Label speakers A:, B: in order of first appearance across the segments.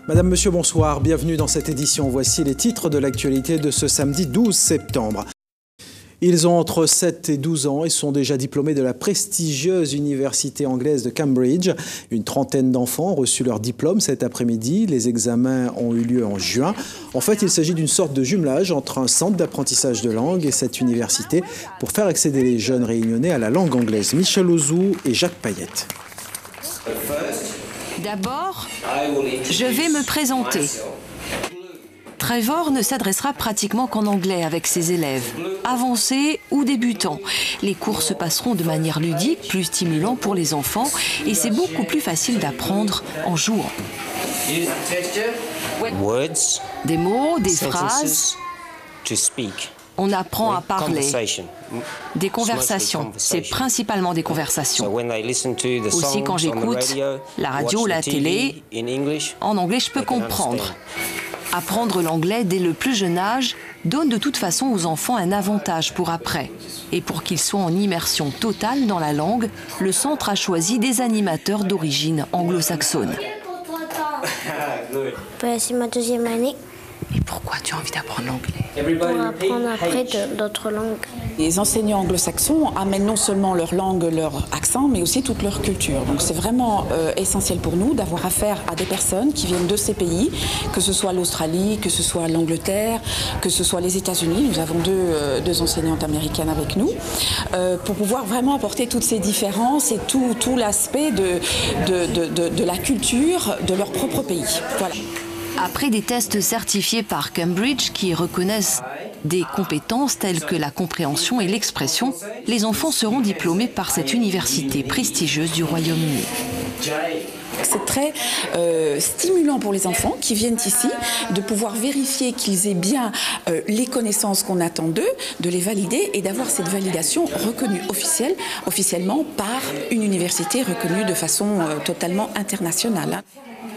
A: Madame, Monsieur, bonsoir. Bienvenue dans cette édition. Voici les titres de l'actualité de ce samedi 12 septembre. Ils ont entre 7 et 12 ans et sont déjà diplômés de la prestigieuse université anglaise de Cambridge. Une trentaine d'enfants ont reçu leur diplôme cet après-midi. Les examens ont eu lieu en juin. En fait, il s'agit d'une sorte de jumelage entre un centre d'apprentissage de langue et cette université pour faire accéder les jeunes réunionnais à la langue anglaise. Michel Ozou et Jacques Payette.
B: D'abord, je vais me présenter. Trevor ne s'adressera pratiquement qu'en anglais avec ses élèves, avancés ou débutants. Les cours se passeront de manière ludique, plus stimulant pour les enfants, et c'est beaucoup plus facile d'apprendre en jouant. Des mots, des phrases. On apprend à parler. Des conversations, c'est principalement des conversations. Aussi quand j'écoute la radio, la télé, en anglais je peux comprendre. Apprendre l'anglais dès le plus jeune âge donne de toute façon aux enfants un avantage pour après. Et pour qu'ils soient en immersion totale dans la langue, le centre a choisi des animateurs d'origine anglo-saxonne.
C: C'est ma deuxième année.
B: Et pourquoi tu as envie d'apprendre l'anglais?
C: Pour apprendre après d'autres langues.
D: Les enseignants anglo-saxons amènent non seulement leur langue, leur accent, mais aussi toute leur culture. Donc c'est vraiment essentiel pour nous d'avoir affaire à des personnes qui viennent de ces pays, que ce soit l'Australie, que ce soit l'Angleterre, que ce soit les États-Unis. Nous avons deux enseignantes américaines avec nous, pour pouvoir vraiment apporter toutes ces différences et tout l'aspect de la culture de leur propre pays. Voilà.
B: Après des tests certifiés par Cambridge qui reconnaissent des compétences telles que la compréhension et l'expression, les enfants seront diplômés par cette université prestigieuse du Royaume-Uni.
D: C'est très stimulant pour les enfants qui viennent ici de pouvoir vérifier qu'ils aient bien les connaissances qu'on attend d'eux, de les valider et d'avoir cette validation reconnue officiellement par une université reconnue de façon totalement internationale.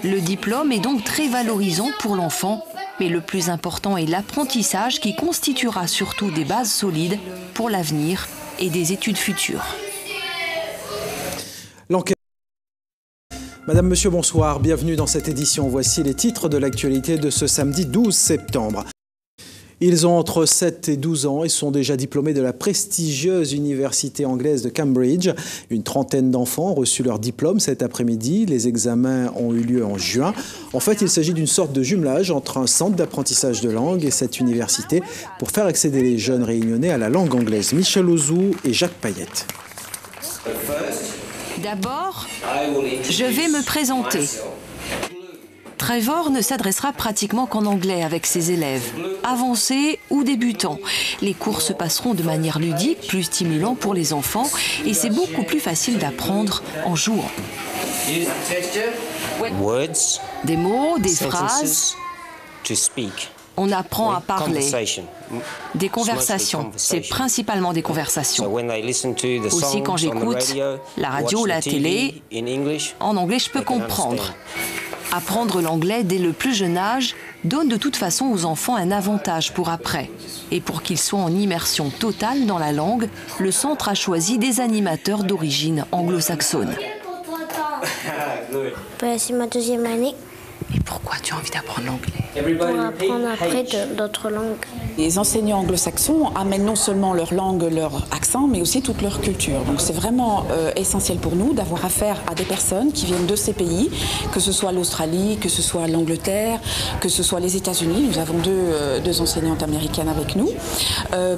B: Le diplôme est donc très valorisant pour l'enfant, mais le plus important est l'apprentissage qui constituera surtout des bases solides pour l'avenir et des études futures.
A: Madame, Monsieur, bonsoir. Bienvenue dans cette édition. Voici les titres de l'actualité de ce samedi 12 septembre. Ils ont entre 7 et 12 ans et sont déjà diplômés de la prestigieuse université anglaise de Cambridge. Une trentaine d'enfants ont reçu leur diplôme cet après-midi. Les examens ont eu lieu en juin. En fait, il s'agit d'une sorte de jumelage entre un centre d'apprentissage de langue et cette université pour faire accéder les jeunes réunionnais à la langue anglaise. Michel Ozou et Jacques Payette.
B: D'abord, je vais me présenter. Trevor ne s'adressera pratiquement qu'en anglais avec ses élèves, avancés ou débutants. Les cours se passeront de manière ludique, plus stimulant pour les enfants, et c'est beaucoup plus facile d'apprendre en jouant. Des mots, des phrases. On apprend à parler. Des conversations, c'est principalement des conversations. Aussi quand j'écoute la radio, la télé, en anglais je peux comprendre. Apprendre l'anglais dès le plus jeune âge donne de toute façon aux enfants un avantage pour après. Et pour qu'ils soient en immersion totale dans la langue, le centre a choisi des animateurs d'origine anglo-saxonne.
C: C'est ma deuxième année.
B: Et pourquoi tu as envie d'apprendre l'anglais?
C: Pour apprendre après d'autres langues.
D: Les enseignants anglo-saxons amènent non seulement leur langue, leur accent, mais aussi toute leur culture. Donc c'est vraiment essentiel pour nous d'avoir affaire à des personnes qui viennent de ces pays, que ce soit l'Australie, que ce soit l'Angleterre, que ce soit les États-Unis. Nous avons deux enseignantes américaines avec nous,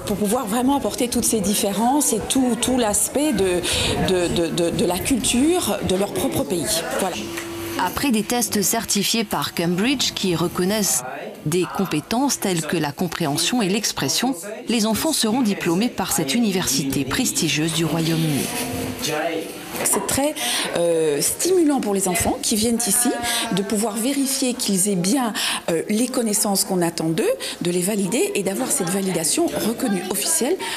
D: pour pouvoir vraiment apporter toutes ces différences et tout l'aspect de la culture de leur propre pays. Voilà.
B: Après des tests certifiés par Cambridge qui reconnaissent des compétences telles que la compréhension et l'expression, les enfants seront diplômés par cette université prestigieuse du Royaume-Uni.
D: C'est très stimulant pour les enfants qui viennent ici de pouvoir vérifier qu'ils aient bien les connaissances qu'on attend d'eux, de les valider et d'avoir cette validation reconnue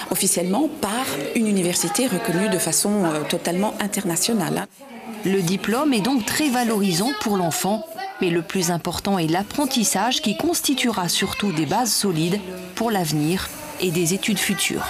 D: officiellement par une université reconnue de façon totalement internationale.
B: Le diplôme est donc très valorisant pour l'enfant, mais le plus important est l'apprentissage qui constituera surtout des bases solides pour l'avenir et des études futures.